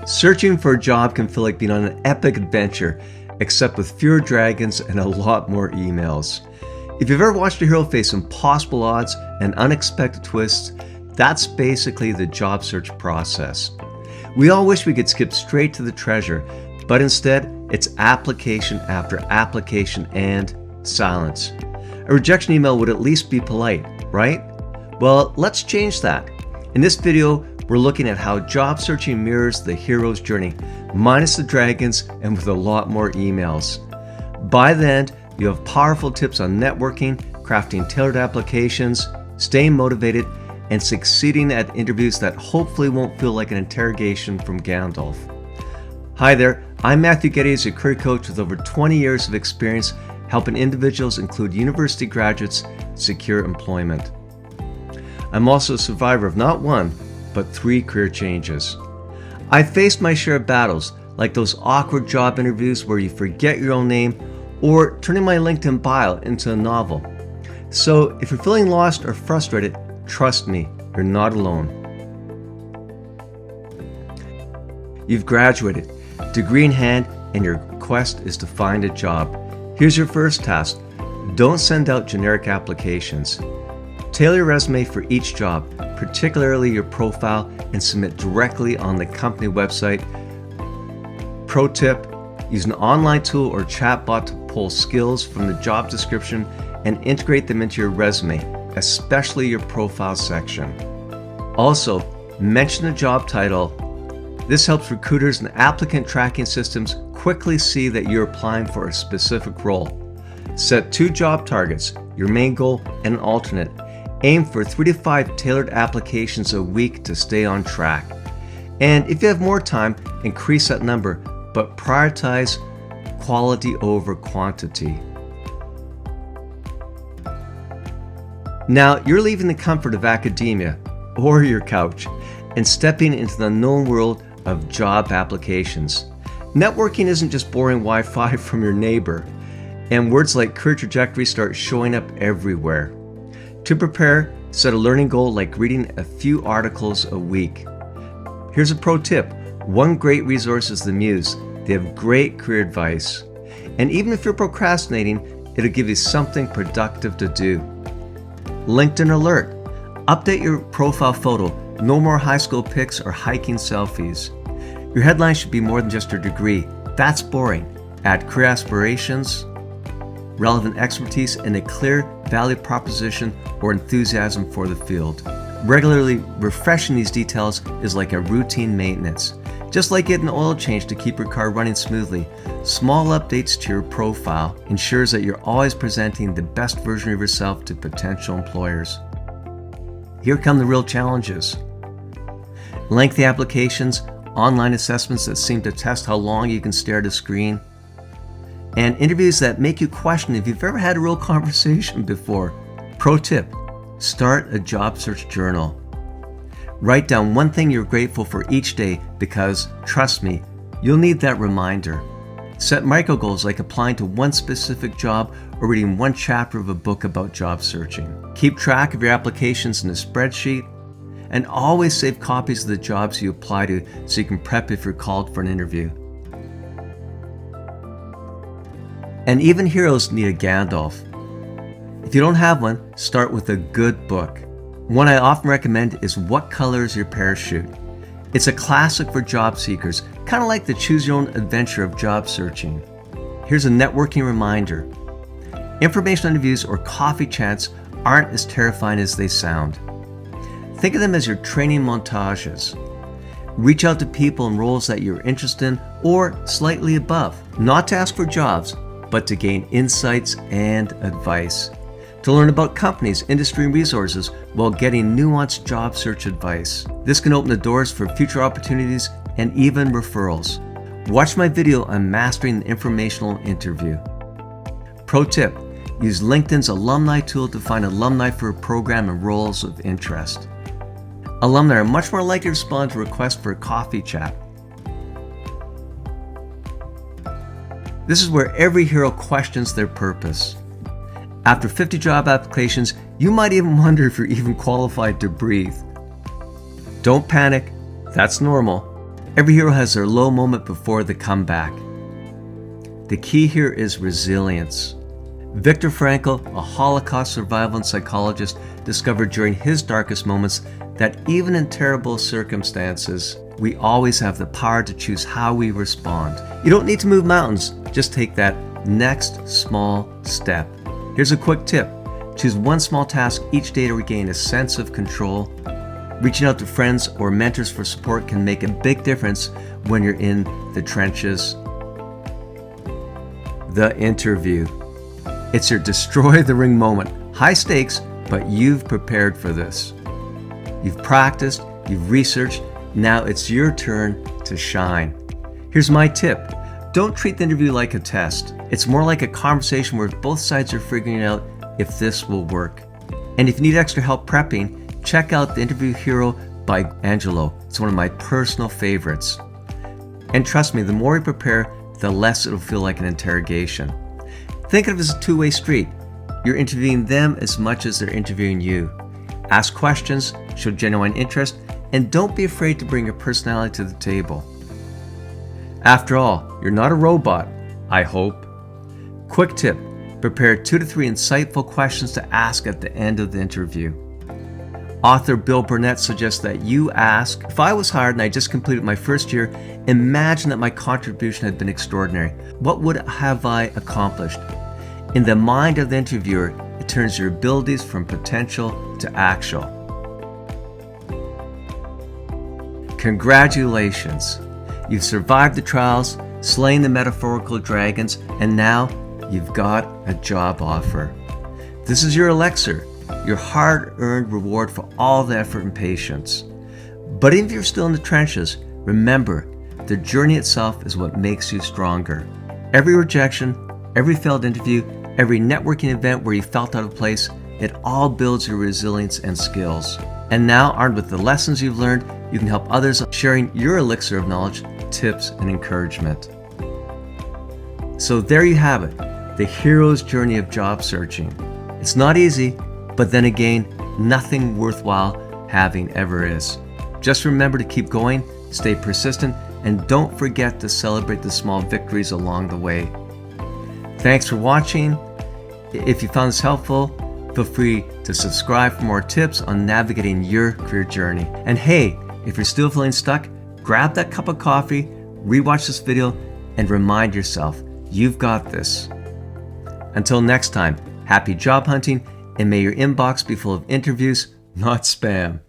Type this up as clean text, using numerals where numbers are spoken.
Searching for a job can feel like being on an epic adventure, except with fewer dragons and a lot more emails. If you've ever watched a hero face impossible odds and unexpected twists, that's basically the job search process. We all wish we could skip straight to the treasure, but instead, it's application after application and silence. A rejection email would at least be polite, right? Well, let's change that. In this video, we're looking at how job searching mirrors the hero's journey, minus the dragons and with a lot more emails. By the end, you have powerful tips on networking, crafting tailored applications, staying motivated, and succeeding at interviews that hopefully won't feel like an interrogation from Gandalf. Hi there, I'm Matthew Geddes, a career coach with over 20 years of experience helping individuals, include university graduates, secure employment. I'm also a survivor of not one, but 3 career changes. I faced my share of battles, like those awkward job interviews where you forget your own name, or turning my LinkedIn bio into a novel. So if you're feeling lost or frustrated, trust me, you're not alone. You've graduated, degree in hand, and your quest is to find a job. Here's your first task. Don't send out generic applications. Tailor your resume for each job, particularly your profile, and submit directly on the company website. Pro tip, use an online tool or chatbot to pull skills from the job description and integrate them into your resume, especially your profile section. Also, mention the job title. This helps recruiters and applicant tracking systems quickly see that you're applying for a specific role. Set 2 job targets, your main goal and an alternate. Aim for 3 to 5 tailored applications a week to stay on track. And if you have more time, increase that number, but prioritize quality over quantity. Now, you're leaving the comfort of academia or your couch and stepping into the unknown world of job applications. Networking isn't just boring Wi-Fi from your neighbor, and words like career trajectory start showing up everywhere. To prepare, set a learning goal like reading a few articles a week. Here's a pro tip. One great resource is the Muse. They have great career advice. And even if you're procrastinating, it'll give you something productive to do. LinkedIn alert. Update your profile photo. No more high school pics or hiking selfies. Your headline should be more than just your degree. That's boring. Add career aspirations, relevant expertise, and a clear value proposition or enthusiasm for the field. Regularly refreshing these details is like a routine maintenance. Just like getting an oil change to keep your car running smoothly, small updates to your profile ensures that you're always presenting the best version of yourself to potential employers. Here come the real challenges. Lengthy applications, online assessments that seem to test how long you can stare at a screen, and interviews that make you question if you've ever had a real conversation before. Pro tip, start a job search journal. Write down one thing you're grateful for each day because, trust me, you'll need that reminder. Set micro goals like applying to one specific job or reading one chapter of a book about job searching. Keep track of your applications in a spreadsheet, and always save copies of the jobs you apply to so you can prep if you're called for an interview. And even heroes need a Gandalf. If you don't have one, start with a good book. One I often recommend is What Color is Your Parachute? It's a classic for job seekers, kind of like the choose your own adventure of job searching. Here's a networking reminder. Information interviews or coffee chats aren't as terrifying as they sound. Think of them as your training montages. Reach out to people in roles that you're interested in or slightly above, not to ask for jobs, but to gain insights and advice. To learn about companies, industry, and resources while getting nuanced job search advice. This can open the doors for future opportunities and even referrals. Watch my video on mastering the informational interview. Pro tip, use LinkedIn's alumni tool to find alumni for a program and roles of interest. Alumni are much more likely to respond to requests for a coffee chat. This is where every hero questions their purpose. After 50 job applications, you might even wonder if you're even qualified to breathe. Don't panic, that's normal. Every hero has their low moment before the comeback. The key here is resilience. Viktor Frankl, a Holocaust survivor and psychologist, discovered during his darkest moments that even in terrible circumstances, we always have the power to choose how we respond. You don't need to move mountains, just take that next small step. Here's a quick tip. Choose one small task each day to regain a sense of control. Reaching out to friends or mentors for support can make a big difference when you're in the trenches. The interview. It's your destroy the ring moment. High stakes, but you've prepared for this. You've practiced, you've researched, now it's your turn to shine. Here's my tip. Don't treat the interview like a test. It's more like a conversation where both sides are figuring out if this will work. And if you need extra help prepping, check out The Interview Hero by Angelo. It's one of my personal favorites. And trust me, the more you prepare, the less it'll feel like an interrogation. Think of it as a two-way street. You're interviewing them as much as they're interviewing you. Ask questions, show genuine interest, and don't be afraid to bring your personality to the table. After all, you're not a robot, I hope. Quick tip, prepare 2 to 3 insightful questions to ask at the end of the interview. Author Bill Burnett suggests that you ask, if I was hired and I just completed my first year, imagine that my contribution had been extraordinary. What would have I accomplished? In the mind of the interviewer, it turns your abilities from potential to actual. Congratulations! You've survived the trials, slain the metaphorical dragons, and now you've got a job offer. This is your elixir, your hard-earned reward for all the effort and patience. But even if you're still in the trenches, remember, the journey itself is what makes you stronger. Every rejection, every failed interview, every networking event where you felt out of place, it all builds your resilience and skills. And now, armed with the lessons you've learned, you can help others sharing your elixir of knowledge, tips, and encouragement. So there you have it, the hero's journey of job searching. It's not easy, but then again, nothing worthwhile having ever is. Just remember to keep going, stay persistent, and don't forget to celebrate the small victories along the way. Thanks for watching. If you found this helpful, feel free to subscribe for more tips on navigating your career journey. And hey, if you're still feeling stuck, grab that cup of coffee, rewatch this video, and remind yourself, you've got this. Until next time, happy job hunting, and may your inbox be full of interviews, not spam.